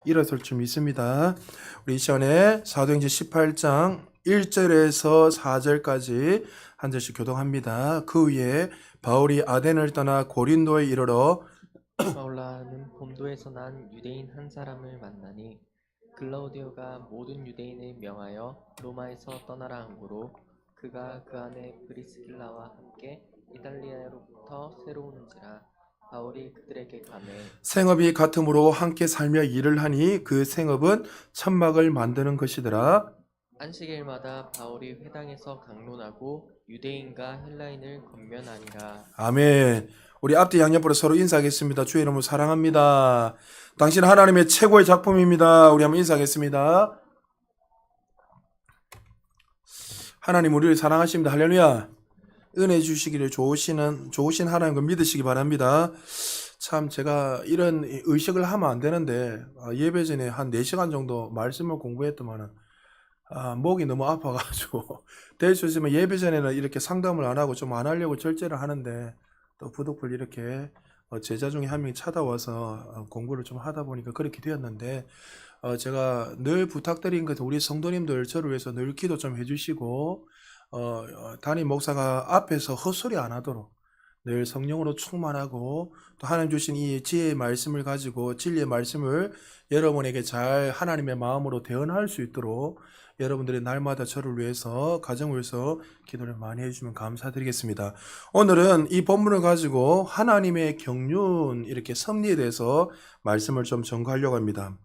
일어설 줄 믿습니다. 우리 이 시간에 사도행전 18장 1절에서 4절까지 한 절씩 교독합니다. 그 위에 바울이 아덴을 떠나 고린도에 이르러 바울라는 본도에서 난 유대인 한 사람을 만나니 글라우디오가 모든 유대인을 명하여 로마에서 떠나라 한고로 그가 그 안에 브리스길라와 함께 이달리아로부터 새로 오는지라 바울이 그들에게 가매 생업이 같으므로 함께 살며 일을 하니 그 생업은 천막을 만드는 것이더라. 안식일마다 바울이 회당에서 강론하고 유대인과 헬라인을 권면하니라. 아멘. 우리 앞뒤 양옆으로 서로 인사하겠습니다. 주의 이름으로 사랑합니다. 당신 하나님의 최고의 작품입니다. 우리 한번 인사하겠습니다. 하나님 우리를 사랑하십니다. 할렐루야. 은혜 주시기를 좋으신 하나님을 믿으시기 바랍니다. 참 제가 이런 의식을 하면 안 되는데 예배 전에 한 4시간 정도 말씀을 공부했더만은 목이 너무 아파가지고 될 수 있으면 예배 전에는 이렇게 상담을 안 하고 좀 안 하려고 절제를 하는데 또 부득불 이렇게 제자 중에 한 명이 찾아와서 공부를 좀 하다 보니까 그렇게 되었는데 제가 늘 부탁드린 것은 우리 성도님들 저를 위해서 늘 기도 좀 해주시고 담임 목사가 앞에서 헛소리 안 하도록 늘 성령으로 충만하고 또 하나님 주신 이 지혜의 말씀을 가지고 진리의 말씀을 여러분에게 잘 하나님의 마음으로 대언할 수 있도록 여러분들이 날마다 저를 위해서 가정을 위해서 기도를 많이 해주시면 감사드리겠습니다. 오늘은 이 본문을 가지고 하나님의 경륜 이렇게 섭리에 대해서 말씀을 좀 전가하려고 합니다.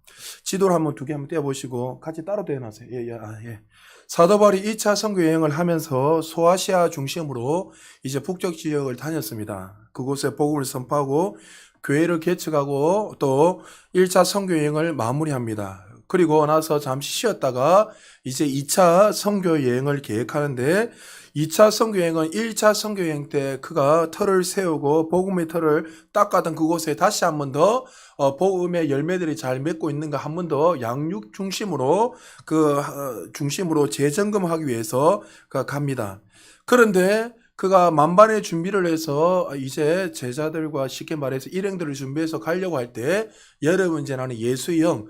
지도를 한번 두 개 한번 떼어보시고 같이 따로 떼어놨어요. 예. 사도 바울이 2차 선교 여행을 하면서 소아시아 중심으로 이제 북쪽 지역을 다녔습니다. 그곳에 복음을 선포하고 교회를 개척하고 또 1차 선교 여행을 마무리합니다. 그리고 나서 잠시 쉬었다가 이제 2차 선교 여행을 계획하는데 2차 선교 여행은 1차 선교 여행 때 그가 터를 세우고 복음의 터를 닦았던 그곳에 다시 한 번 더 복음의 열매들이 잘 맺고 있는가 한 번 더 양육 중심으로 중심으로 재점검하기 위해서 그가 갑니다. 그런데 그가 만반의 준비를 해서 이제 제자들과 쉽게 말해서 일행들을 준비해서 가려고 할 때 여러분 지나는 예수의 영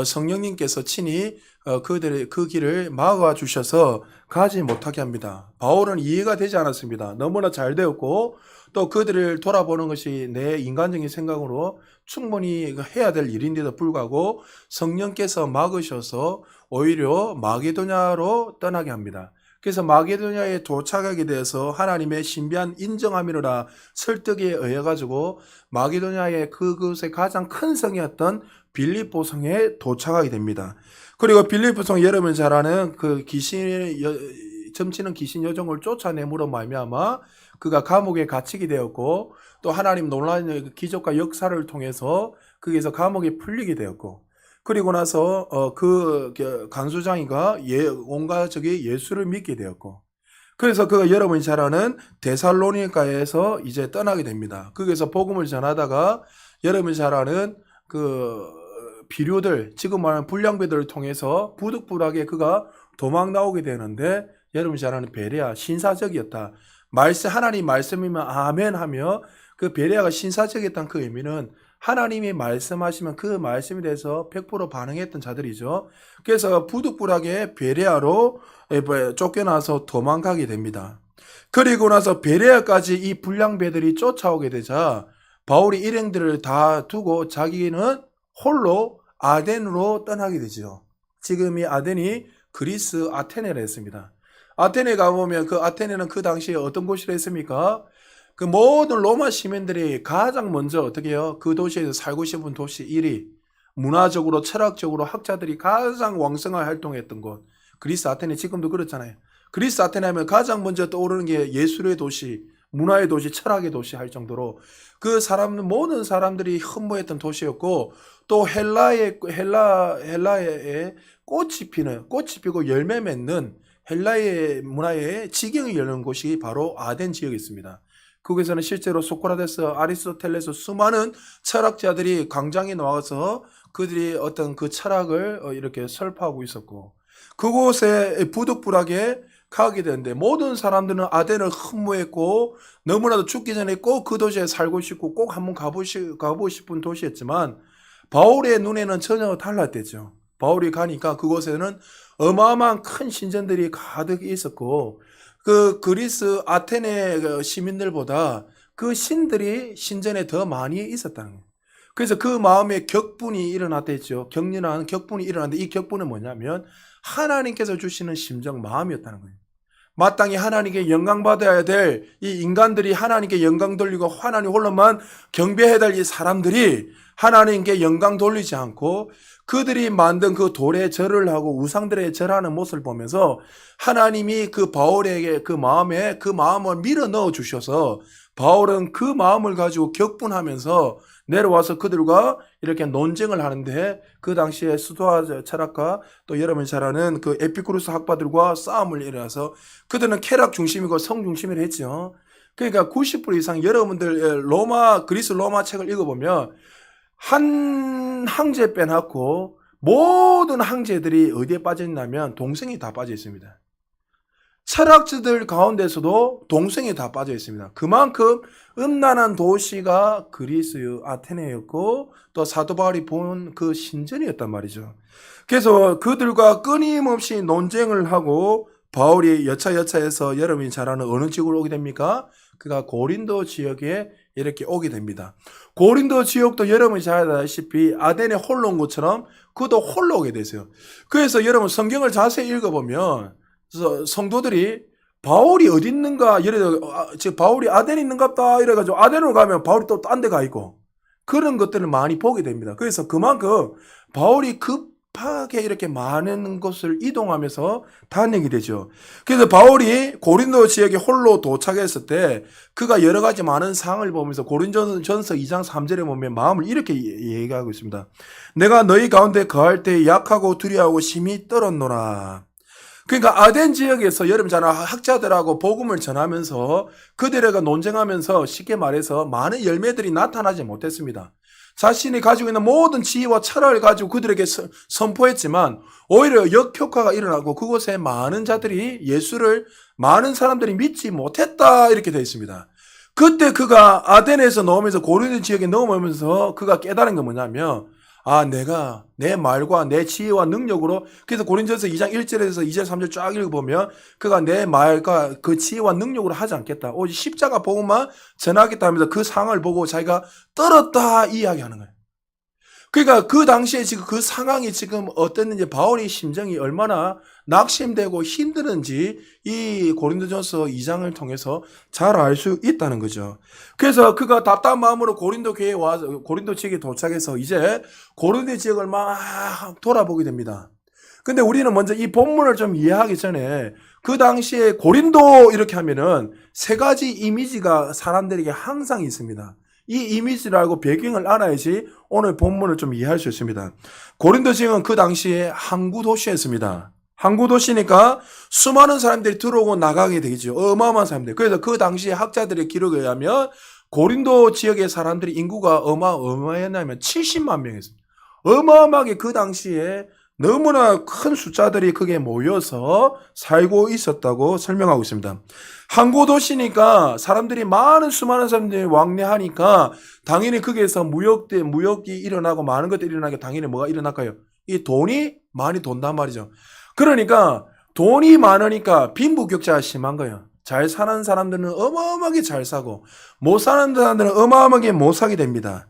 성령님께서 친히 그들의 그 길을 막아 주셔서 가지 못하게 합니다. 바울은 이해가 되지 않았습니다. 너무나 잘 되었고 또 그들을 돌아보는 것이 내 인간적인 생각으로 충분히 해야 될 일인데도 불구하고 성령께서 막으셔서 오히려 마게도냐로 떠나게 합니다. 그래서 마게도냐에 도착하게 돼서 하나님의 신비한 인정함이라 설득에 의해 가지고 마게도냐의 그곳의 가장 큰 성이었던 빌립보 성에 도착하게 됩니다. 그리고 빌립보 성 여러분 잘 아는 그 점치는 귀신 여종을 쫓아내므로 말미암아 그가 감옥에 갇히게 되었고 또 하나님 놀라운 기적과 역사를 통해서 거기에서 감옥에 풀리게 되었고 그리고 나서 그 간수장이가 온갖 예수를 믿게 되었고 그래서 그가 여러분이 잘 아는 데살로니가에서 이제 떠나게 됩니다. 거기서 복음을 전하다가 여러분이 잘 아는 그 비료들 지금 말하는 불량배들을 통해서 부득불하게 그가 도망 나오게 되는데 여러분이 잘 아는 베레아 신사적이었다. 하나님 말씀이면 아멘 하며 그 베레아가 신사적이었다는 그 의미는 하나님이 말씀하시면 그 말씀에 대해서 100% 반응했던 자들이죠. 그래서 부득불하게 베레아로 쫓겨나서 도망가게 됩니다. 그리고 나서 베레아까지 이 불량배들이 쫓아오게 되자 바울이 일행들을 다 두고 자기는 홀로 아덴으로 떠나게 되죠. 지금 이 아덴이 그리스 아테네라 했습니다. 아테네 가보면 그 아테네는 그 당시에 어떤 곳이라 했습니까? 그 모든 로마 시민들이 가장 먼저 어떻게 해요? 그 도시에서 살고 싶은 도시 1위. 문화적으로 철학적으로 학자들이 가장 왕성하게 활동했던 곳. 그리스 아테네 지금도 그렇잖아요. 그리스 아테네 하면 가장 먼저 떠오르는 게 예술의 도시, 문화의 도시, 철학의 도시 할 정도로 그 모든 사람들이 흠모했던 도시였고 또 헬라에 꽃이 피고 열매 맺는 헬라의 문화의 지경이 열리는 곳이 바로 아덴 지역이었습니다. 거기서는 실제로 소크라테스, 아리스토텔레스 수많은 철학자들이 광장에 나와서 그들이 어떤 그 철학을 이렇게 설파하고 있었고 그곳에 부득불하게 가게 되는데 모든 사람들은 아덴을 흠모했고 너무나도 죽기 전에 꼭 그 도시에 살고 싶고 꼭 한번 가보고 싶은 도시였지만 바울의 눈에는 전혀 달랐댔죠. 바울이 가니까 그곳에는 어마어마한 큰 신전들이 가득 있었고, 그 그리스 아테네 그 시민들보다 그 신들이 신전에 더 많이 있었다는 거예요. 그래서 그 마음에 격분이 일어났댔죠. 격렬한 격분이 일어났는데 이 격분은 뭐냐면 하나님께서 주시는 심정, 마음이었다는 거예요. 마땅히 하나님께 영광 받아야 될 이 인간들이 하나님께 영광 돌리고 하나님 홀로만 경배해야 될 이 사람들이 하나님께 영광 돌리지 않고 그들이 만든 그 돌에 절을 하고 우상들에 절하는 모습을 보면서 하나님이 그 바울에게 그 마음을 밀어 넣어 주셔서 바울은 그 마음을 가지고 격분하면서 내려와서 그들과 이렇게 논쟁을 하는데 그 당시에 스토아 철학가 또 여러분이 잘 아는 그 에피쿠루스 학파들과 싸움을 일어나서 그들은 쾌락 중심이고 성 중심이라 했죠. 그러니까 90% 이상 여러분들 그리스 로마 책을 읽어보면 한 황제 빼놓고 모든 황제들이 어디에 빠져 있냐면 동성이 다 빠져 있습니다. 철학자들 가운데서도 동성이 다 빠져 있습니다. 그만큼 음란한 도시가 그리스 아테네였고 또 사도 바울이 본 그 신전이었단 말이죠. 그래서 그들과 끊임없이 논쟁을 하고 바울이 여차여차해서 여러분이 잘 아는 어느 지역으로 오게 됩니까? 그가 고린도 지역에 이렇게 오게 됩니다. 고린도 지역도 여러분이 잘 아시다시피 아덴에 홀로 온 것처럼 그도 홀로 오게 됐어요. 그래서 여러분 성경을 자세히 읽어보면 성도들이 바울이 어디 있는가, 예를 들어, 지금 바울이 아덴에 있는갑다, 이래가지고 아덴으로 가면 바울이 또 딴 데 가 있고, 그런 것들을 많이 보게 됩니다. 그래서 그만큼 바울이 급하게 이렇게 많은 곳을 이동하면서 다니게 되죠. 그래서 바울이 고린도 지역에 홀로 도착했을 때, 그가 여러 가지 많은 상을 보면서 고린도전서 2장 3절에 보면 마음을 이렇게 얘기하고 있습니다. 내가 너희 가운데 거할 때 약하고 두려워하고 심히 떨었노라. 그러니까 아덴 지역에서 여러분 잘 학자들하고 복음을 전하면서 그들에게 논쟁하면서 쉽게 말해서 많은 열매들이 나타나지 못했습니다. 자신이 가지고 있는 모든 지혜와 철학을 가지고 그들에게 선포했지만 오히려 역효과가 일어나고 그곳에 많은 자들이 많은 사람들이 믿지 못했다 이렇게 되어 있습니다. 그때 그가 아덴에서 넘어오면서 고린도 지역에 넘어오면서 그가 깨달은 게 뭐냐면 내가 내 말과 내 지혜와 능력으로 그래서 고린도전서 2장 1절에서 2절 3절 쫙 읽어보면 그가 내 말과 그 지혜와 능력으로 하지 않겠다. 오직 십자가 복음만 전하겠다 하면서 그 상황을 보고 자기가 떨었다 이야기하는 거예요. 그러니까 그 당시에 지금 그 상황이 지금 어땠는지 바울의 심정이 얼마나 낙심되고 힘드는지 이 고린도전서 2장을 통해서 잘 알 수 있다는 거죠. 그래서 그가 답답한 마음으로 고린도 교회에 와서 고린도 지역에 도착해서 이제 고린도 지역을 막 돌아보게 됩니다. 근데 우리는 먼저 이 본문을 좀 이해하기 전에 그 당시에 고린도 이렇게 하면은 세 가지 이미지가 사람들에게 항상 있습니다. 이 이미지를 알고 배경을 알아야지 오늘 본문을 좀 이해할 수 있습니다. 고린도 지역은 그 당시에 항구 도시였습니다. 항구 도시니까 수많은 사람들이 들어오고 나가게 되겠죠. 어마어마한 사람들. 그래서 그 당시에 학자들의 기록에 의하면 고린도 지역의 사람들이 인구가 어마어마했냐면 70만 명이었습니다. 어마어마하게 그 당시에 너무나 큰 숫자들이 크게 모여서 살고 있었다고 설명하고 있습니다. 항구 도시니까 수많은 사람들이 왕래하니까 당연히 거기에서 무역이 일어나고 많은 것들이 일어나게 당연히 뭐가 일어날까요? 이 돈이 많이 돈단 말이죠. 그러니까 돈이 많으니까 빈부격차가 심한 거예요. 잘 사는 사람들은 어마어마하게 잘 사고 못 사는 사람들은 어마어마하게 못 사게 됩니다.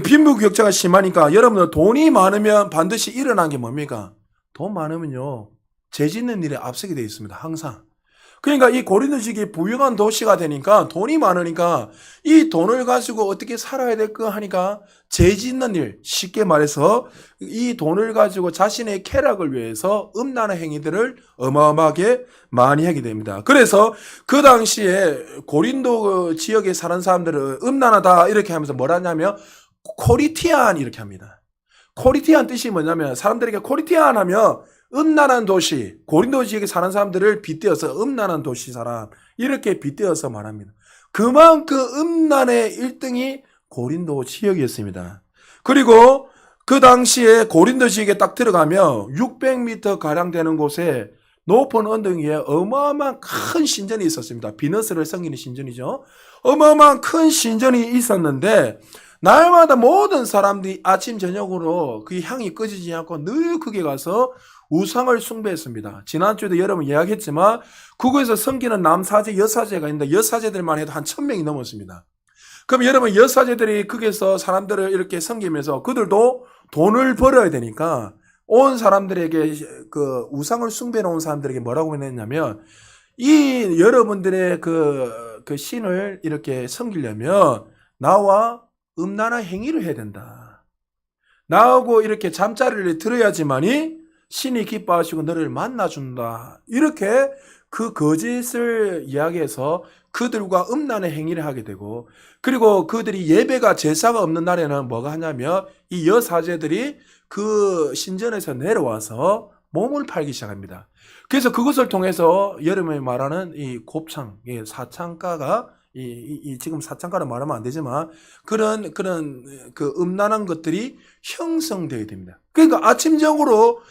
빈부격차가 심하니까 여러분들 돈이 많으면 반드시 일어난 게 뭡니까? 돈 많으면요 죄 짓는 일에 앞서게 되어 있습니다. 항상. 그러니까 이 고린도 지역이 부유한 도시가 되니까 돈이 많으니까 이 돈을 가지고 어떻게 살아야 될까 하니까 죄 짓는 일, 쉽게 말해서 이 돈을 가지고 자신의 쾌락을 위해서 음란한 행위들을 어마어마하게 많이 하게 됩니다. 그래서 그 당시에 고린도 지역에 사는 사람들은 음란하다 이렇게 하면서 뭐라 하냐면 코리티안 이렇게 합니다. 코리티안 뜻이 뭐냐면 사람들에게 코리티안 하면 음란한 도시, 고린도 지역에 사는 사람들을 빗대어서 음란한 도시 사람 이렇게 빗대어서 말합니다. 그만큼 음란의 1등이 고린도 지역이었습니다. 그리고 그 당시에 고린도 지역에 딱 들어가면 600m 가량 되는 곳에 높은 언덕 위에 어마어마한 큰 신전이 있었습니다. 비너스를 섬기는 신전이죠. 어마어마한 큰 신전이 있었는데 날마다 모든 사람들이 아침 저녁으로 그 향이 꺼지지 않고 늘 거기에 가서 우상을 숭배했습니다. 지난주에도 여러분 이야기했지만 그곳에서 섬기는 남사제, 여사제가 있는데 여사제들만 해도 한 1000명이 넘었습니다. 그럼 여러분 여사제들이 거기서 사람들을 이렇게 섬기면서 그들도 돈을 벌어야 되니까 온 사람들에게 그 우상을 숭배해 놓은 사람들에게 뭐라고 했냐면 이 여러분들의 그 신을 이렇게 섬기려면 나와 음란한 행위를 해야 된다. 나하고 이렇게 잠자리를 들어야지만이 신이 기뻐하시고 너를 만나준다. 이렇게 그 거짓을 이야기해서 그들과 음란의 행위를 하게 되고 그리고 그들이 예배가 제사가 없는 날에는 뭐가 하냐면 이 여사제들이 그 신전에서 내려와서 몸을 팔기 시작합니다. 그래서 그것을 통해서 여러분이 말하는 이 곱창, 사창가가 지금 사창가를 말하면 안 되지만 그런 그 음란한 것들이 형성되어야 됩니다. 그러니까 아침 저녁으로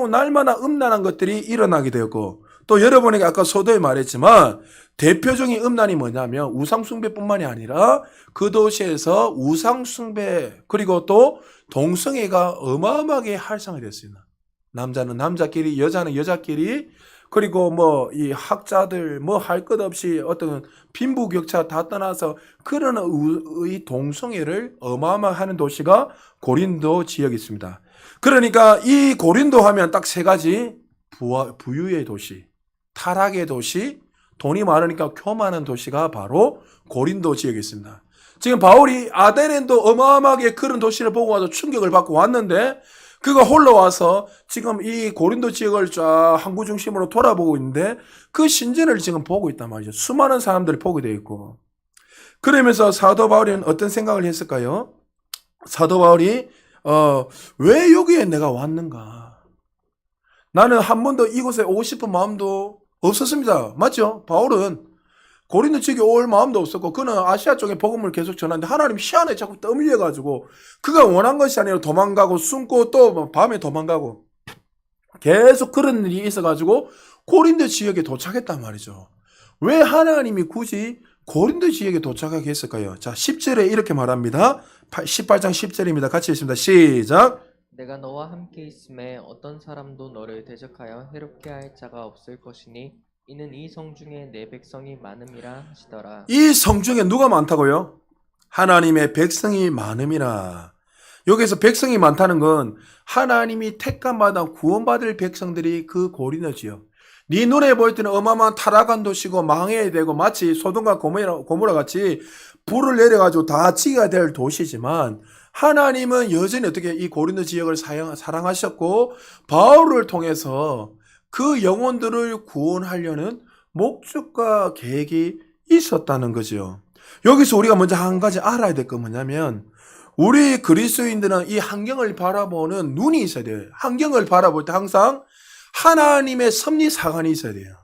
날마다 음란한 것들이 일어나게 되었고 또 여러분에게 아까 서두에 말했지만 대표적인 음란이 뭐냐면 우상숭배뿐만이 아니라 그 도시에서 우상숭배 그리고 또 동성애가 어마어마하게 활성화됐습니다. 남자는 남자끼리 여자는 여자끼리 그리고 뭐 이 학자들 뭐 할 것 없이 어떤 빈부격차 다 떠나서 그런 이 동성애를 어마어마하게 하는 도시가 고린도 지역이 있습니다. 그러니까 이 고린도 하면 딱 세 가지 부유의 도시, 타락의 도시, 돈이 많으니까 교만한 도시가 바로 고린도 지역에 있습니다. 지금 바울이 아데넨도 어마어마하게 그런 도시를 보고 와서 충격을 받고 왔는데 그가 홀로 와서 지금 이 고린도 지역을 쫙 항구 중심으로 돌아보고 있는데 그 신전을 지금 보고 있단 말이죠. 수많은 사람들이 보게 되어 있고 그러면서 사도 바울은 어떤 생각을 했을까요? 사도 바울이 왜 여기에 내가 왔는가? 나는 한 번도 이곳에 오고 싶은 마음도 없었습니다. 맞죠? 바울은 고린도 지역에 올 마음도 없었고 그는 아시아 쪽에 복음을 계속 전하는데 하나님 시안에 자꾸 떠밀려가지고 그가 원한 것이 아니라 도망가고 숨고 또 밤에 도망가고 계속 그런 일이 있어가지고 고린도 지역에 도착했단 말이죠. 왜 하나님이 굳이 고린도 지역에 도착하게 했을까요? 자, 10절에 이렇게 말합니다. 18장 10절입니다. 같이 읽습니다. 시작. 내가 너와 함께 있음에 어떤 사람도 너를 대적하여 해롭게 할 자가 없을 것이니 이는 이 성중에 내 백성이 많음이라 하시더라. 이 성중에 누가 많다고요? 하나님의 백성이 많음이라. 여기서 백성이 많다는 건 하나님이 택감받아 구원받을 백성들이 그 고린도 지역. 네 눈에 볼 때는 어마어마한 타락한 도시고 망해야 되고 마치 소돔과 고모라 같이 불을 내려가지고 다 치가 될 도시지만 하나님은 여전히 어떻게 이 고린도 지역을 사랑하셨고 바울을 통해서 그 영혼들을 구원하려는 목적과 계획이 있었다는 거죠. 여기서 우리가 먼저 한 가지 알아야 될 건 뭐냐면 우리 그리스도인들은 이 환경을 바라보는 눈이 있어야 돼요. 환경을 바라볼 때 항상 하나님의 섭리 사관이 있어야 돼요.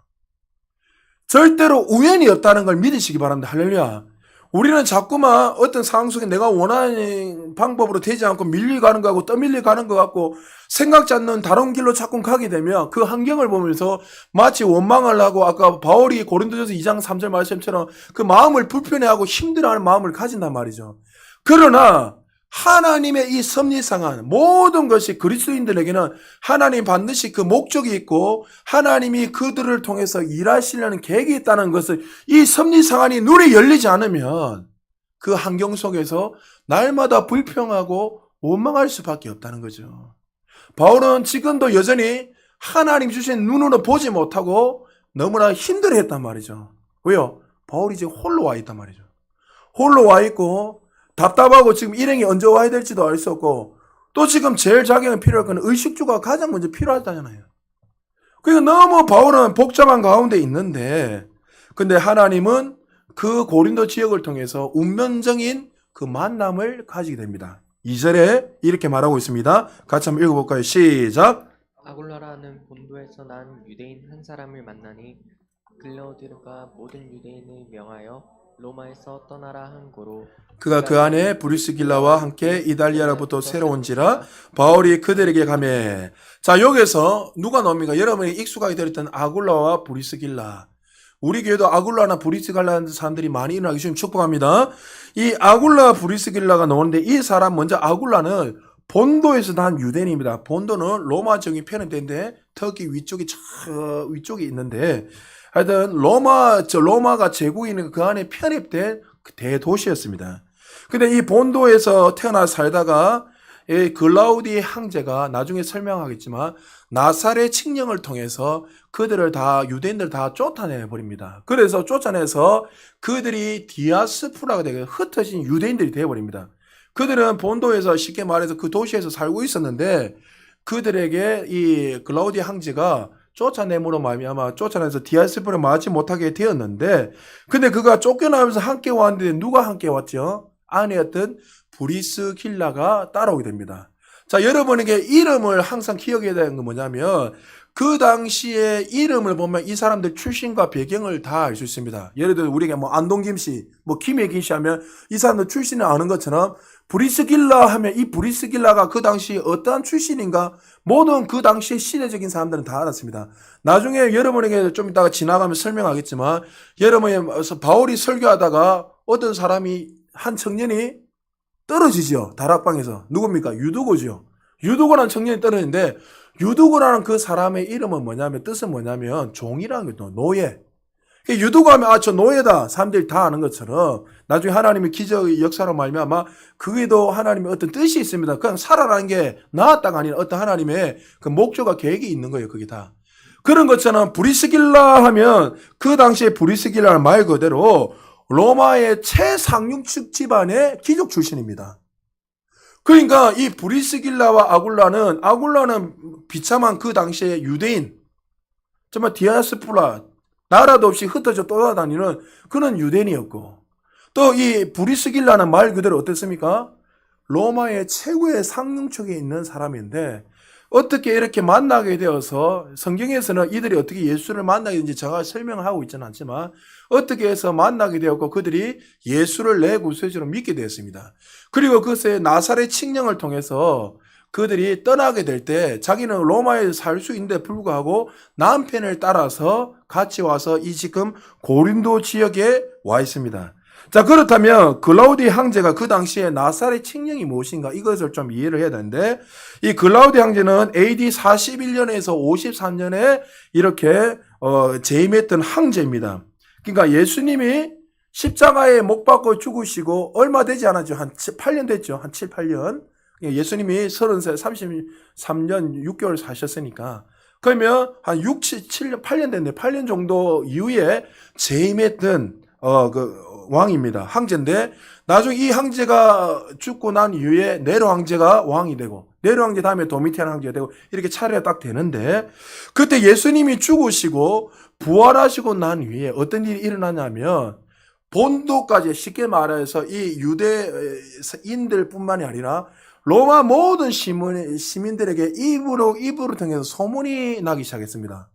절대로 우연이 없다는 걸 믿으시기 바랍니다. 할렐루야. 우리는 자꾸만 어떤 상황 속에 내가 원하는 방법으로 되지 않고 밀려가는 거 같고 떠밀려가는 것 같고 생각지 않는 다른 길로 자꾸 가게 되면 그 환경을 보면서 마치 원망을 하고 아까 바울이 고린도전서 2장 3절 말씀처럼 그 마음을 불편해하고 힘들어하는 마음을 가진단 말이죠. 그러나 하나님의 이 섭리상한 모든 것이 그리스도인들에게는 하나님 반드시 그 목적이 있고 하나님이 그들을 통해서 일하시려는 계획이 있다는 것을 이 섭리상한이 눈에 열리지 않으면 그 환경 속에서 날마다 불평하고 원망할 수밖에 없다는 거죠. 바울은 지금도 여전히 하나님 주신 눈으로 보지 못하고 너무나 힘들어했단 말이죠. 왜요? 바울이 지금 홀로 와 있단 말이죠. 홀로 와 있고 답답하고 지금 일행이 언제 와야 될지도 알 수 없고 또 지금 제일 자기가 필요할 건 의식주가 가장 먼저 필요하다잖아요. 그러니까 너무 바울은 복잡한 가운데 있는데 근데 하나님은 그 고린도 지역을 통해서 운명적인 그 만남을 가지게 됩니다. 2절에 이렇게 말하고 있습니다. 같이 한번 읽어볼까요? 시작. 아굴라라는 본도에서 난 유대인 한 사람을 만나니 글라우디오가 모든 유대인을 명하여 로마에서 떠나라 한 고로 그가 그 안에 브리스길라와 함께 이달리아로부터 새로운지라 바울이 그들에게 가매. 자, 여기서 누가 나옵니까? 여러분이 익숙하게 들었던 아굴라와 브리스길라. 우리 교회도 아굴라나 브리스길라라는 사람들이 많이 일어나기 지금 축복합니다. 이 아굴라 브리스길라가 나오는데 이 사람 먼저 아굴라는 본도에서 난 유대인입니다. 본도는 로마 정이 편입된데 터키 위쪽에 있는데 하여튼 로마가 제국이 있는 그 안에 편입된 그 대도시였습니다. 근데 이 본도에서 태어나 살다가 이 글라우디 황제가 나중에 설명하겠지만 나사렛 칙령을 통해서 그들을 다 유대인들 다 쫓아내 버립니다. 그래서 쫓아내서 그들이 디아스포라가 되게 흩어진 유대인들이 되어 버립니다. 그들은 본도에서 쉽게 말해서 그 도시에서 살고 있었는데 그들에게 이 글라우디 황제가 쫓아내므로 말미암아 쫓아내서 디아스포를 맞지 못하게 되었는데 근데 그가 쫓겨나면서 함께 왔는데 누가 함께 왔죠? 아내였던 브리스길라가 따라오게 됩니다. 자, 여러분에게 이름을 항상 기억해야 되는 건 뭐냐면 그 당시에 이름을 보면 이 사람들 출신과 배경을 다 알 수 있습니다. 예를 들어 우리가 뭐 안동김 씨, 뭐 김혜긴 씨 하면 이 사람들 출신을 아는 것처럼 브리스길라 하면 이 브리스길라가 그 당시 어떠한 출신인가 모든 그 당시의 시대적인 사람들은 다 알았습니다. 나중에 여러분에게 좀 이따가 지나가면 설명하겠지만 여러분이 바울이 설교하다가 어떤 사람이 한 청년이 떨어지죠. 다락방에서. 누굽니까? 유두고죠. 유두고라는 청년이 떨어지는데 유두고라는 그 사람의 이름은 뭐냐면 뜻은 뭐냐면 종이라는 거죠. 노예. 유두고 하면 저 노예다. 사람들이 다 아는 것처럼 나중에 하나님의 기적의 역사로 말미암아 그게도 하나님의 어떤 뜻이 있습니다. 그냥 살아라는 게 나았다가 아니라 어떤 하나님의 그 목적과 계획이 있는 거예요. 그게 다. 그런 것처럼 브리스길라 하면 그 당시에 브리스길라는 말 그대로 로마의 최상류층 집안의 귀족 출신입니다. 그러니까 이 브리스길라와 아굴라는 비참한 그 당시의 유대인, 정말 디아스포라, 나라도 없이 흩어져 떠다니는 그런 유대인이었고 또 이 브리스길라는 말 그대로 어땠습니까? 로마의 최고의 상류층에 있는 사람인데 어떻게 이렇게 만나게 되어서 성경에서는 이들이 어떻게 예수를 만나게 된지 제가 설명을 하고 있지는 않지만 어떻게 해서 만나게 되었고 그들이 예수를 내 구세주로 믿게 되었습니다. 그리고 그것의 나사렛 칙령을 통해서 그들이 떠나게 될 때 자기는 로마에 살 수 있는데 불구하고 남편을 따라서 같이 와서 이 지금 고린도 지역에 와 있습니다. 자, 그렇다면 글라우디 황제가 그 당시에 나사렛 칙령이 무엇인가 이것을 좀 이해를 해야 되는데 이 글라우디 황제는 AD 41년에서 53년에 이렇게 재임했던 황제입니다. 그러니까 예수님이 십자가에 못 박고 죽으시고 얼마 되지 않았죠. 한 8년 됐죠. 한 7, 8년. 예수님이 30세, 33년 6개월 사셨으니까 그러면 한 6, 7년, 8년 됐네. 8년 정도 이후에 재임했던 왕입니다. 황제인데 나중에 이 황제가 죽고 난 이후에 네로 황제가 왕이 되고 네로 황제 다음에 도미티안 황제가 되고 이렇게 차례가 딱 되는데 그때 예수님이 죽으시고 부활하시고 난 이후에 어떤 일이 일어나냐면 본도까지 쉽게 말해서 이 유대인들뿐만이 아니라 로마 모든 시민들에게 입으로 통해서 소문이 나기 시작했습니다.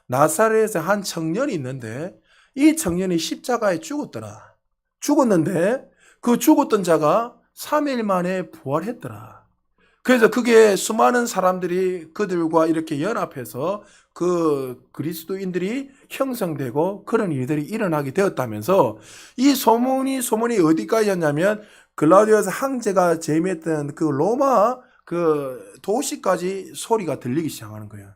나사렛에 한 청년이 있는데 이 청년이 십자가에 죽었더라. 죽었는데 그 죽었던 자가 3일 만에 부활했더라. 그래서 그게 수많은 사람들이 그들과 이렇게 연합해서 그 그리스도인들이 형성되고 그런 일들이 일어나게 되었다면서 이 소문이 어디까지였냐면 글라우디오스 황제가 재임했던 그 로마 그 도시까지 소리가 들리기 시작하는 거예요.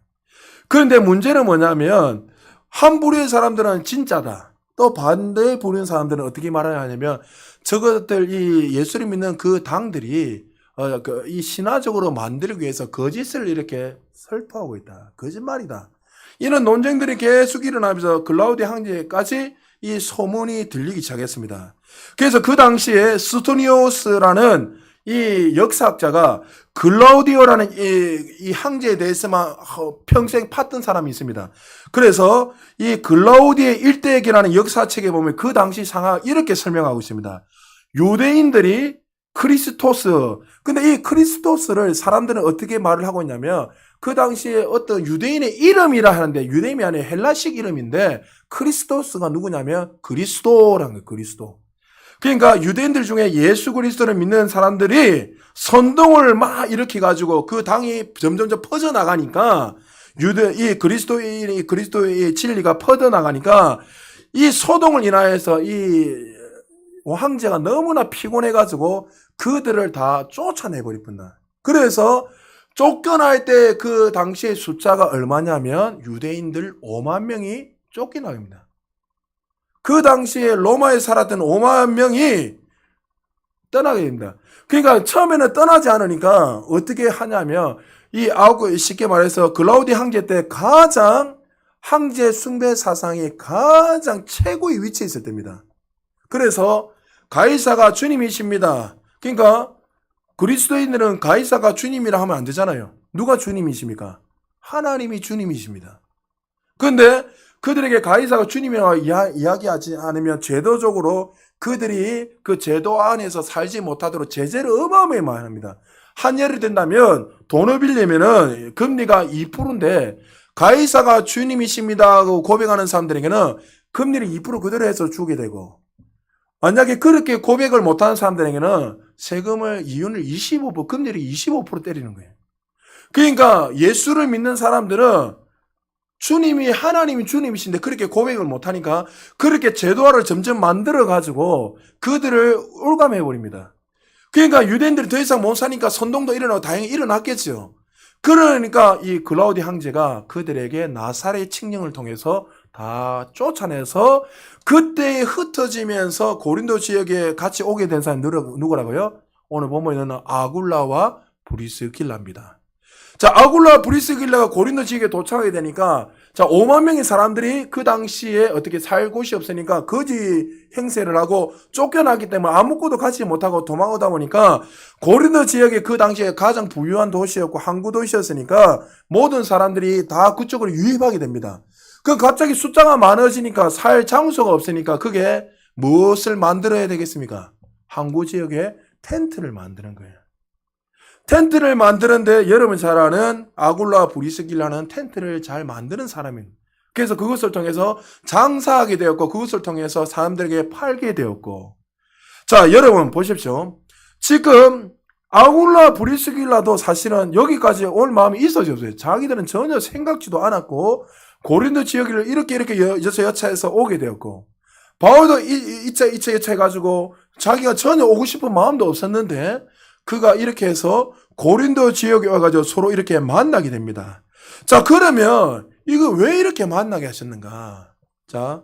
그런데 문제는 뭐냐면 한 부류의 사람들은 진짜다. 또 반대 부류의 사람들은 어떻게 말하냐면 저것들 이 예수를 믿는 그 당들이 이 신화적으로 만들기 위해서 거짓을 이렇게 설포하고 있다. 거짓말이다. 이런 논쟁들이 계속 일어나면서 글라우디 황제까지 이 소문이 들리기 시작했습니다. 그래서 그 당시에 스토니오스라는 이 역사학자가 글라우디오라는 이 황제에 대해서만 평생 팠던 사람이 있습니다. 그래서 이 글라우디의 일대기라는 역사책에 보면 그 당시 상황 이렇게 설명하고 있습니다. 유대인들이 크리스토스. 근데 이 크리스토스를 사람들은 어떻게 말을 하고 있냐면 그 당시에 어떤 유대인의 이름이라 하는데 유대인이 아니라 헬라식 이름인데 크리스토스가 누구냐면 그리스도라는 거예요. 그리스도. 그러니까 유대인들 중에 예수 그리스도를 믿는 사람들이 선동을 막 일으켜가지고 그 당이 점점점 퍼져나가니까 이 그리스도의 진리가 퍼져나가니까 이 소동을 인하여서 이 황제가 너무나 피곤해가지고 그들을 다 쫓아내버리뿐다. 그래서 쫓겨날 때 그 당시의 숫자가 얼마냐면 유대인들 5만 명이 쫓겨나갑니다. 그 당시에 로마에 살았던 5만 명이 떠나게 됩니다. 그러니까 처음에는 떠나지 않으니까 어떻게 하냐면 쉽게 말해서 글라우디 황제 때 가장 황제 숭배 사상이 가장 최고의 위치에 있을 때입니다. 그래서 가이사가 주님이십니다. 그러니까 그리스도인들은 가이사가 주님이라 하면 안 되잖아요. 누가 주님이십니까? 하나님이 주님이십니다. 그런데 그들에게 가이사가 주님이라고 이야기하지 않으면 제도적으로 그들이 그 제도 안에서 살지 못하도록 제재를 어마어마하게 많이 합니다. 한 예를 든다면 돈을 빌리면은 금리가 2%인데 가이사가 주님이십니다 하고 고백하는 사람들에게는 금리를 2% 그대로 해서 주게 되고, 만약에 그렇게 고백을 못하는 사람들에게는 세금을 이윤을 25%, 금리를 25% 때리는 거예요. 그러니까 예수를 믿는 사람들은 하나님이 주님이신데 그렇게 고백을 못하니까 그렇게 제도화를 점점 만들어가지고 그들을 올감해버립니다. 그러니까 유대인들이 더 이상 못 사니까 선동도 일어나고 다행히 일어났겠죠. 그러니까 이 글라우디 황제가 그들에게 나사렛 칙령을 통해서 다 쫓아내서 그때 흩어지면서 고린도 지역에 같이 오게 된 사람이 누구라고요? 오늘 보면은 아굴라와 브리스길라입니다. 자, 아굴라 브리스길라가 고린도 지역에 도착하게 되니까, 자, 5만 명의 사람들이 그 당시에 어떻게 살 곳이 없으니까 거지 행세를 하고 쫓겨났기 때문에 아무것도 같이 못하고 도망오다 보니까 고린도 지역이 그 당시에 가장 부유한 도시였고 항구 도시였으니까 모든 사람들이 다 그쪽으로 유입하게 됩니다. 그 갑자기 숫자가 많아지니까 살 장소가 없으니까 그게 무엇을 만들어야 되겠습니까? 항구 지역에 텐트를 만드는 거예요. 텐트를 만드는데 여러분 잘 아는 아굴라 브리스길라는 텐트를 잘 만드는 사람입니다. 그래서 그것을 통해서 장사하게 되었고 그것을 통해서 사람들에게 팔게 되었고, 자, 여러분 보십시오. 지금 아굴라 브리스길라도 사실은 여기까지 올 마음이 있어졌어요. 자기들은 전혀 생각지도 않았고 고린도 지역을 이렇게 여차여차해서 오게 되었고, 바울도 이차 해가지고 자기가 전혀 오고 싶은 마음도 없었는데 그가 이렇게 해서 고린도 지역에 와가지고 서로 이렇게 만나게 됩니다. 자, 그러면 이거 왜 이렇게 만나게 하셨는가? 자,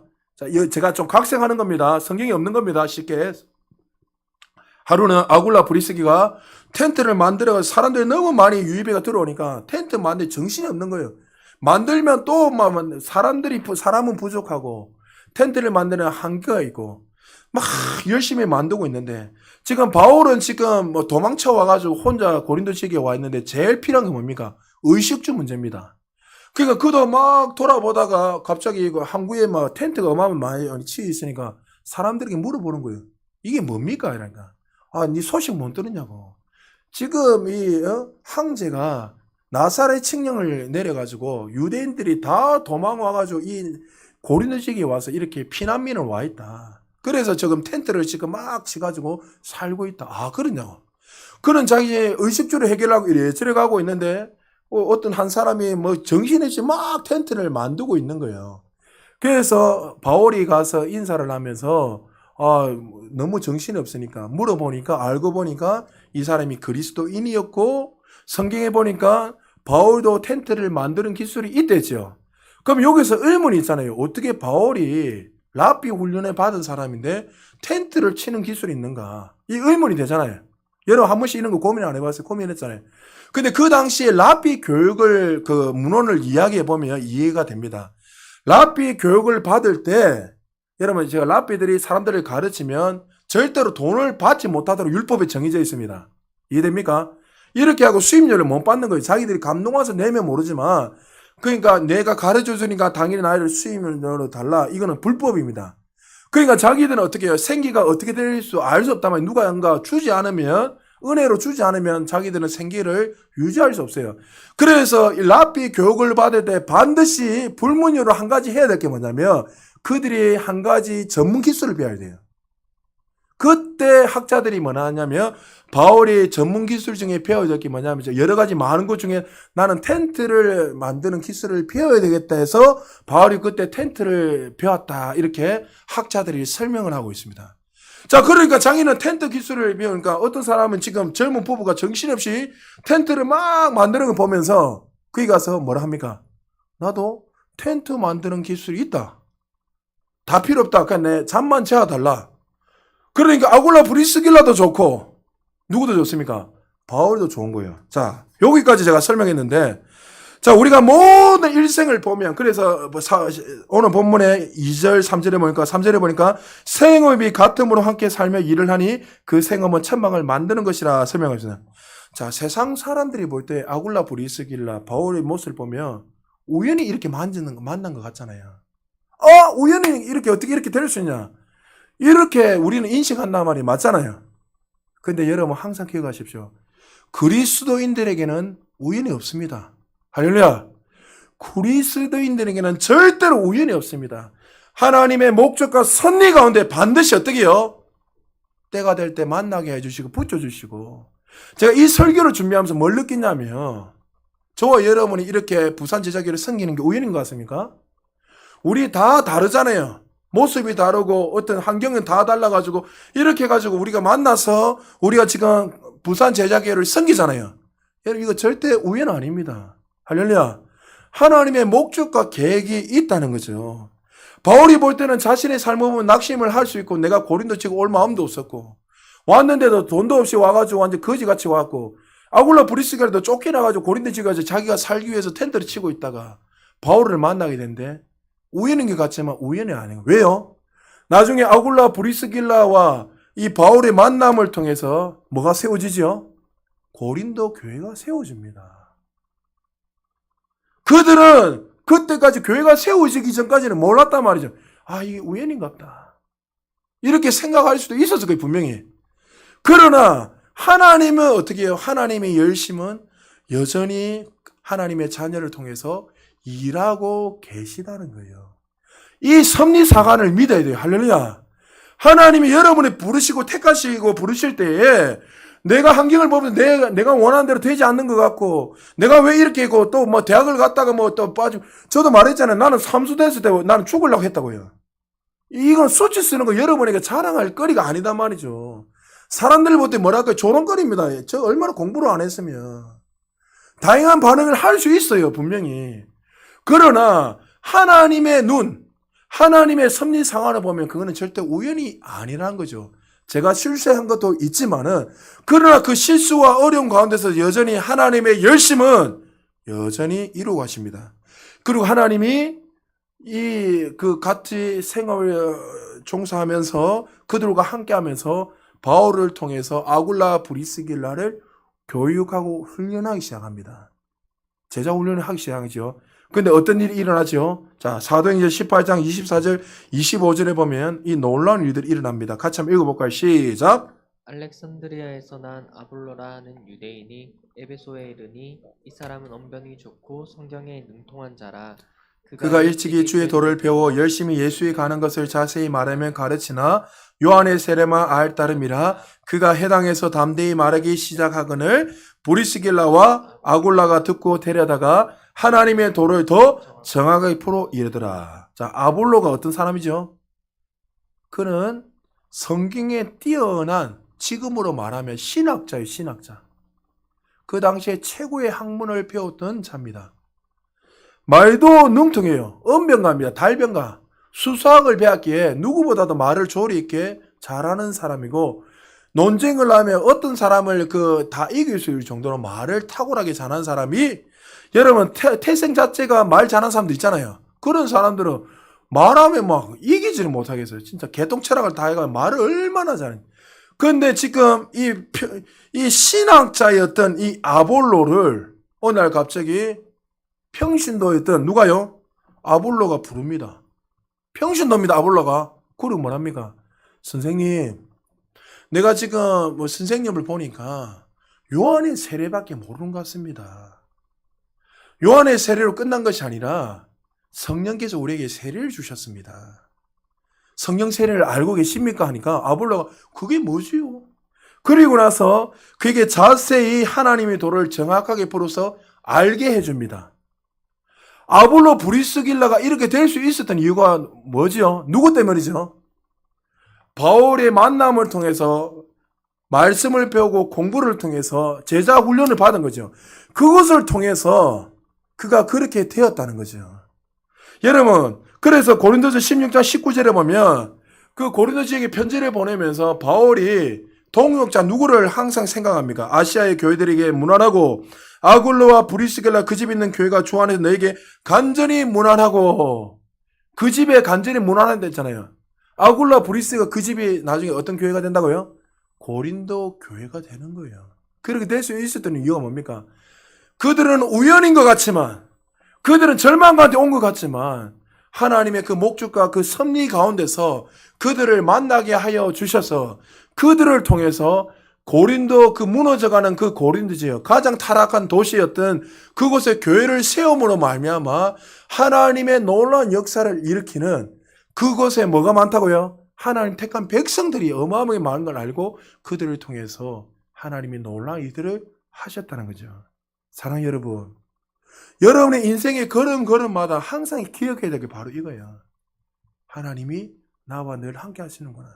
제가 좀 각색하는 겁니다. 성경이 없는 겁니다. 쉽게. 하루는 아굴라 브리스기가 텐트를 만들어서 사람들이 너무 많이 유입해가 들어오니까 텐트 만들 정신이 없는 거예요. 만들면 또 사람은 부족하고 텐트를 만드는 한계가 있고 막 열심히 만들고 있는데, 지금 바울은 지금 뭐 도망쳐 와가지고 혼자 고린도 지역에 와 있는데 제일 필요한 게 뭡니까? 의식주 문제입니다. 그러니까 그도 막 돌아보다가 갑자기 그 항구에 막 텐트가 어마어마하게 많이 치여 있으니까 사람들에게 물어보는 거예요. 이게 뭡니까? 이러니까 네 소식 못 들었냐고. 지금 이 황제가 나사렛 칙령을 내려가지고 유대인들이 다 도망 와가지고 이 고린도 지역에 와서 이렇게 피난민을 와 있다. 그래서 지금 텐트를 지금 막 치가지고 살고 있다. 그러냐고. 그는 자기의 의식주를 해결하고 이래저래 가고 있는데 어떤 한 사람이 뭐 정신없이 막 텐트를 만들고 있는 거예요. 그래서 바울이 가서 인사를 하면서 너무 정신이 없으니까 물어보니까 알고 보니까 이 사람이 그리스도인이었고 성경에 보니까 바울도 텐트를 만드는 기술이 있댔죠. 그럼 여기서 의문이 있잖아요. 어떻게 바울이 랍비 훈련을 받은 사람인데 텐트를 치는 기술이 있는가? 이 의문이 되잖아요. 여러분 한 번씩 이런 거 고민 안 해봤어요? 고민했잖아요. 근데 그 당시에 랍비 교육을 그 문헌을 이야기해 보면 이해가 됩니다. 랍비 교육을 받을 때 여러분 제가 랍비들이 사람들을 가르치면 절대로 돈을 받지 못하도록 율법에 정해져 있습니다. 이해됩니까? 이렇게 하고 수임료를 못 받는 거예요. 자기들이 감동 와서 내면 모르지만, 그러니까 내가 가르쳐 주니까 당연히 나를 수임료로 달라. 이거는 불법입니다. 그러니까 자기들은 어떻게 해요? 생기가 어떻게 될 수 알 수 없다면 누가 주지 않으면, 은혜로 주지 않으면 자기들은 생계를 유지할 수 없어요. 그래서 이 랍비 교육을 받을 때 반드시 불문율로 한 가지 해야 될 게 뭐냐면 그들이 한 가지 전문 기술을 배워야 돼요. 그때 학자들이 뭐라 하냐면 바울이 전문 기술 중에 배워야 게 뭐냐면 여러 가지 많은 것 중에 나는 텐트를 만드는 기술을 배워야 되겠다 해서 바울이 그때 텐트를 배웠다 이렇게 학자들이 설명을 하고 있습니다. 자, 그러니까 자기는 텐트 기술을 배우니까 어떤 사람은 지금 젊은 부부가 정신없이 텐트를 막 만드는 거 보면서 거기 가서 뭐라 합니까? 나도 텐트 만드는 기술이 있다. 다 필요 없다. 그냥 내 잠만 재워달라. 그러니까 아굴라 브리스길라도 좋고 누구도 좋습니까? 바울도 좋은 거예요. 자, 여기까지 제가 설명했는데 자, 우리가 모든 일생을 보면 그래서 오늘 본문에 2절, 3절에 보니까 3절에 보니까 생업이 같음으로 함께 살며 일을 하니 그 생업은 천망을 만드는 것이라 설명했습니다. 자, 세상 사람들이 볼 때 아굴라 브리스길라 바울의 모습을 보면 우연히 이렇게 만난 것 같잖아요. 우연히 이렇게 어떻게 이렇게 될 수 있냐? 이렇게 우리는 인식한단 말이 맞잖아요. 근데 여러분 항상 기억하십시오. 그리스도인들에게는 우연이 없습니다. 할렐루야. 그리스도인들에게는 절대로 우연이 없습니다. 하나님의 목적과 섭리 가운데 반드시 어떻게 해요? 때가 될 때 만나게 해주시고 붙여주시고 제가 이 설교를 준비하면서 뭘 느끼냐면 저와 여러분이 이렇게 부산 제자교를 섬기는 게 우연인 것 같습니까? 우리 다 다르잖아요. 모습이 다르고 어떤 환경은 다 달라가지고 이렇게 해가지고 우리가 만나서 우리가 지금 부산 제자교회를 섬기잖아요. 여러분 이거 절대 우연 아닙니다. 할렐루야. 하나님의 목적과 계획이 있다는 거죠. 바울이 볼 때는 자신의 삶을 보면 낙심을 할 수 있고 내가 고린도 치고 올 마음도 없었고 왔는데도 돈도 없이 와가지고 완전 거지같이 왔고 아굴라 브리스가라도 쫓겨나가지고 고린도 치고 가서 자기가 살기 위해서 텐트를 치고 있다가 바울을 만나게 된대. 우연인 것 같지만 우연이 아니에요. 왜요? 나중에 아굴라 브리스길라와 이 바울의 만남을 통해서 뭐가 세워지죠? 고린도 교회가 세워집니다. 그들은 그때까지 교회가 세워지기 전까지는 몰랐단 말이죠. 이게 우연인갑다. 이렇게 생각할 수도 있었을 거예요, 분명히. 그러나 하나님은 어떻게 해요? 하나님의 열심은 여전히 하나님의 자녀를 통해서 일하고 계시다는 거예요. 이 섭리사관을 믿어야 돼요. 할렐루야. 하나님이 여러분을 부르시고 택하시고 부르실 때에 내가 환경을 보면 내가 원하는 대로 되지 않는 것 같고 내가 왜 이렇게 있고 또 뭐 대학을 갔다가 뭐 또 빠지고 저도 말했잖아요. 나는 삼수됐을 때 나는 죽으려고 했다고요. 이건 수치 쓰는 거 여러분에게 자랑할 거리가 아니단 말이죠. 사람들 볼 때 뭐랄까 조롱거리입니다. 저 얼마나 공부를 안 했으면. 다양한 반응을 할 수 있어요. 분명히. 그러나 하나님의 눈, 하나님의 섭리 상황을 보면 그거는 절대 우연이 아니라는 거죠. 제가 실수한 것도 있지만은 그러나 그 실수와 어려움 가운데서 여전히 하나님의 열심은 여전히 이루고 가십니다. 그리고 하나님이 그 같이 생업을 종사하면서 그들과 함께하면서 바울을 통해서 아굴라 브리스길라를 교육하고 훈련하기 시작합니다. 제자 훈련을 하기 시작하죠. 근데 어떤 일이 일어나죠? 자, 사도행전 18장 24절 25절에 보면 이 놀라운 일들이 일어납니다. 같이 한번 읽어볼까요? 시작. 알렉산드리아에서 난 아볼로라는 유대인이 에베소에 이르니 이 사람은 언변이 좋고 성경에 능통한 자라. 그가 일찍이 주의 도를 배워 열심히 예수에 가는 것을 자세히 말하면 가르치나 요한의 세례만 알 따름이라. 그가 해당에서 담대히 말하기 시작하거늘 브리스길라와 아굴라가 듣고 데려다가 하나님의 도를 더 정확하게 풀어 이르더라. 자, 아볼로가 어떤 사람이죠? 그는 성경에 뛰어난, 지금으로 말하면 신학자예요, 신학자. 그 당시에 최고의 학문을 배웠던 자입니다. 말도 능통해요. 언변가입니다. 달변가. 수사학을 배웠기에 누구보다도 말을 조리 있게 잘하는 사람이고 논쟁을 하면 어떤 사람을 다 이길 수 있을 정도로 말을 탁월하게 잘하는 사람이 여러분 태생 자체가 말 잘하는 사람도 있잖아요. 그런 사람들은 말하면 막 이기지를 못하겠어요. 진짜 개똥철학을 다 해가지고 말을 얼마나 잘해. 근데 지금 이 신학자였던 이 아볼로를 어느 날 갑자기 평신도였던 누가요? 아볼로가 부릅니다. 평신도입니다. 아볼로가. 그리고 뭐랍니까? 선생님, 내가 지금 뭐 선생님을 보니까 요한의 세례밖에 모르는 것 같습니다. 요한의 세례로 끝난 것이 아니라 성령께서 우리에게 세례를 주셨습니다. 성령 세례를 알고 계십니까? 하니까 아볼로가 그게 뭐지요? 그리고 나서 그에게 자세히 하나님의 도를 정확하게 풀어서 알게 해줍니다. 아볼로 브리스길라가 이렇게 될 수 있었던 이유가 뭐지요? 누구 때문이죠? 바울의 만남을 통해서 말씀을 배우고 공부를 통해서 제자 훈련을 받은 거죠. 그것을 통해서 그가 그렇게 되었다는 거죠. 여러분, 그래서 고린도서 16장 19절에 보면 그 고린도 지역에 편지를 보내면서 바울이 동역자 누구를 항상 생각합니까? 아시아의 교회들에게 문안하고 아굴로와 브리스길라 그 집 있는 교회가 주 안에서 너에게 간절히 문안하고 그 집에 간절히 문안한다 했잖아요. 아굴로와 브리스가 그 집이 나중에 어떤 교회가 된다고요? 고린도 교회가 되는 거예요. 그렇게 될 수 있었던 이유가 뭡니까? 그들은 우연인 것 같지만 그들은 절망 가운데 온 것 같지만 하나님의 그 목적과 그 섭리 가운데서 그들을 만나게 하여 주셔서 그들을 통해서 고린도 그 무너져가는 그 고린도 지역 가장 타락한 도시였던 그곳에 교회를 세움으로 말미암아 하나님의 놀라운 역사를 일으키는 그곳에 뭐가 많다고요? 하나님 택한 백성들이 어마어마하게 많은 걸 알고 그들을 통해서 하나님이 놀라운 일들을 하셨다는 거죠. 사랑하는 여러분, 여러분의 인생의 걸음걸음마다 항상 기억해야 될 게 바로 이거예요. 하나님이 나와 늘 함께 하시는구나.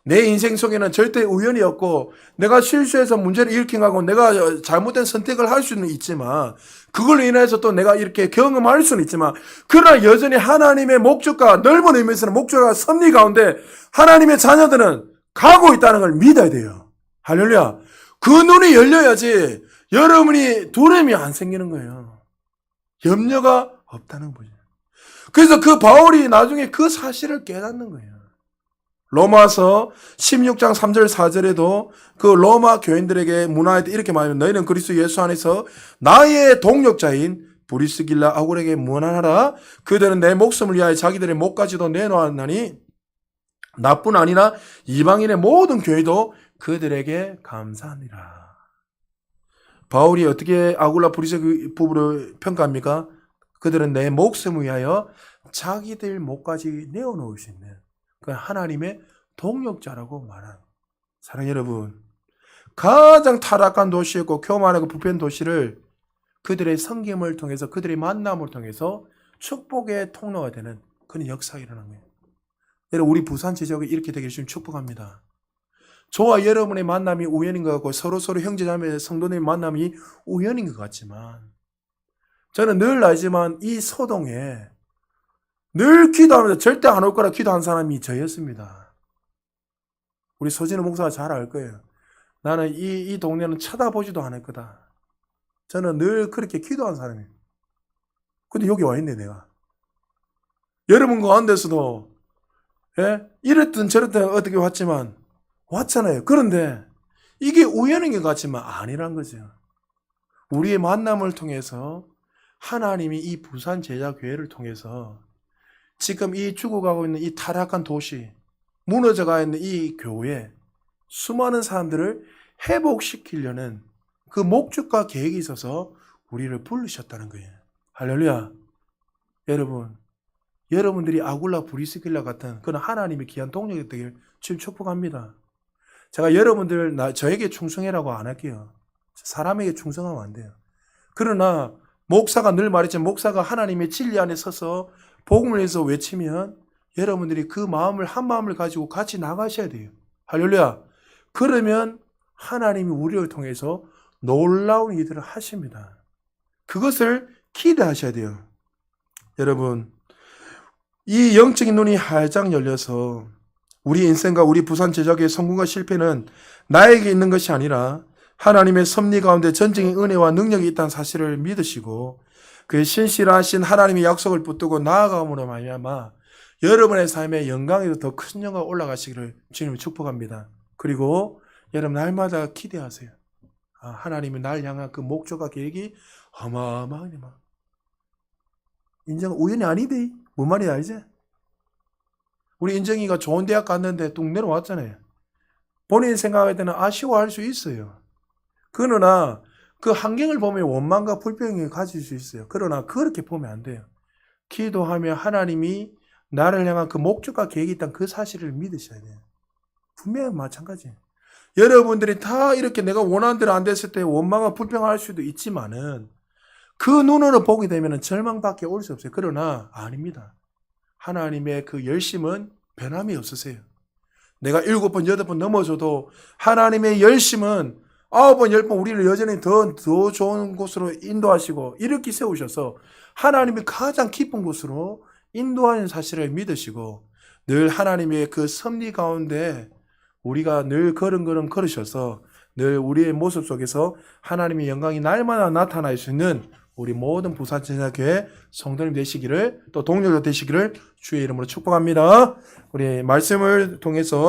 내 인생 속에는 절대 우연이 없고 내가 실수해서 문제를 일으켜가고 내가 잘못된 선택을 할 수는 있지만 그걸로 인해서 또 내가 이렇게 경험할 수는 있지만 그러나 여전히 하나님의 목적과 넓은 의미에서는 목적과 섭리 가운데 하나님의 자녀들은 가고 있다는 걸 믿어야 돼요. 할렐루야. 그 눈이 열려야지 여러분이 두려움이 안 생기는 거예요. 염려가 없다는 거죠. 그래서 그 바울이 나중에 그 사실을 깨닫는 거예요. 로마서 16장 3절 4절에도 그 로마 교인들에게 문화할 때 이렇게 말하면 너희는 그리스도 예수 안에서 나의 동력자인 브리스길라 아굴에게 문안하라. 그들은 내 목숨을 위하여 자기들의 목까지도 내놓았나니 나뿐 아니라 이방인의 모든 교회도 그들에게 감사하니라. 바울이 어떻게 아굴라 브리스 부부를 평가합니까? 그들은 내 목숨을 위하여 자기들 목까지 내어놓을 수 있는 그 하나님의 동력자라고 말한 사랑 여러분, 가장 타락한 도시였고 교만하고 부패한 도시를 그들의 섬김을 통해서 그들의 만남을 통해서 축복의 통로가 되는 그런 역사가 일어난 거예요. 여러분, 우리 부산 지역이 이렇게 되기를 좀 축복합니다. 저와 여러분의 만남이 우연인 것 같고 서로 형제자매 성도님의 만남이 우연인 것 같지만 저는 늘 알지만 이 소동에 늘 기도하면서 절대 안 올 거라 기도한 사람이 저였습니다. 우리 서진우 목사가 잘 알 거예요. 나는 이 동네는 쳐다보지도 않을 거다. 저는 늘 그렇게 기도한 사람이에요. 근데 여기 와 있네 내가. 여러분 가운데서도 이랬든 저랬든 어떻게 왔지만 왔잖아요. 그런데 이게 우연인 것 같지만 아니란 거죠. 우리의 만남을 통해서 하나님이 이 부산 제자교회를 통해서 지금 이 죽어가고 있는 이 타락한 도시, 무너져가 있는 이 교회, 수많은 사람들을 회복시키려는 그 목적과 계획이 있어서 우리를 부르셨다는 거예요. 할렐루야. 여러분, 여러분들이 아굴라 브리스길라 같은 그런 하나님의 귀한 동력이 되길 지금 축복합니다. 제가 여러분들 저에게 충성해라고 안 할게요. 사람에게 충성하면 안 돼요. 그러나 목사가 늘 말했지만 목사가 하나님의 진리 안에 서서 복음을 위해서 외치면 여러분들이 그 마음을 한 마음을 가지고 같이 나가셔야 돼요. 할렐루야. 그러면 하나님이 우리를 통해서 놀라운 일들을 하십니다. 그것을 기대하셔야 돼요. 여러분, 이 영적인 눈이 활짝 열려서 우리 인생과 우리 부산 제자교의 성공과 실패는 나에게 있는 것이 아니라 하나님의 섭리 가운데 전적인 은혜와 능력이 있다는 사실을 믿으시고 그 신실하신 하나님의 약속을 붙들고 나아감으로 말미암아 여러분의 삶에 영광에도 더 큰 영광 올라가시기를 주님을 축복합니다. 그리고 여러분 날마다 기대하세요. 하나님이 날 향한 그 목적과 계획이 어마어마하게 막 인정 우연이 아니대. 뭔 말인지 알지? 우리 인정이가 좋은 대학 갔는데 뚝 내려왔잖아요. 본인 생각할 때는 아쉬워할 수 있어요. 그러나 그 환경을 보면 원망과 불평을 가질 수 있어요. 그러나 그렇게 보면 안 돼요. 기도하며 하나님이 나를 향한 그 목적과 계획이 있다는 그 사실을 믿으셔야 돼요. 분명히 마찬가지예요. 여러분들이 다 이렇게 내가 원하는 대로 안 됐을 때 원망과 불평할 수도 있지만은 그 눈으로 보게 되면 절망밖에 올 수 없어요. 그러나 아닙니다. 하나님의 그 열심은 변함이 없으세요. 내가 7번, 8번 넘어져도 하나님의 열심은 9번, 10번 우리를 여전히 더 좋은 곳으로 인도하시고 일으키 세우셔서 하나님이 가장 깊은 곳으로 인도하는 사실을 믿으시고 늘 하나님의 그 섭리 가운데 우리가 늘 걸음걸음 걸으셔서 늘 우리의 모습 속에서 하나님의 영광이 날마다 나타날 수 있는 우리 모든 부산제자교회 성도님 되시기를 또 동료가 되시기를 주의 이름으로 축복합니다. 우리 말씀을 통해서